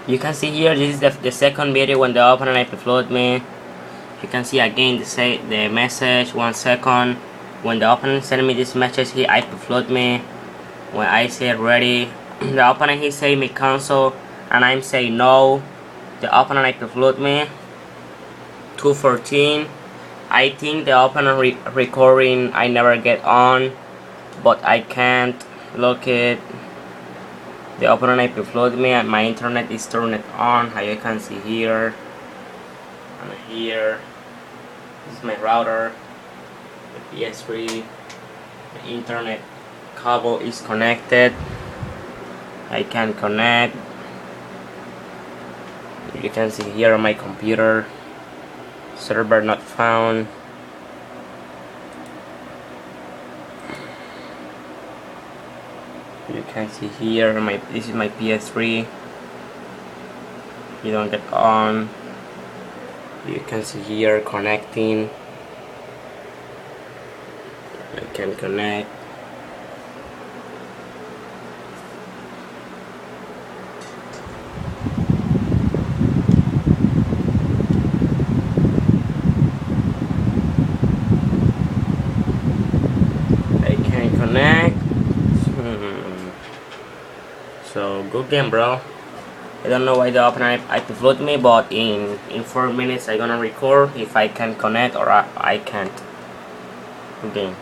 You can see here, this is the second video when the opponent upload me. You can see again the message 1 second. When the opponent send me this message, he upload me. When I say ready, the opponent he say me cancel, and I'm say no. The opponent upload me 2:14. I think the opponent recording I never get on, but I can't look it. The opponent upload me and my internet is turned on, how you can see here and here. This is my router, the PS3, the internet cable is connected. I can connect. You can see here on my computer, server not found. You can see here this is my PS3. You don't get on. You can see here connecting. I can connect. I can connect. So good game, bro. I don't know why the opponent upload me, but in 4 minutes I gonna record if I can connect or I can't. Good game.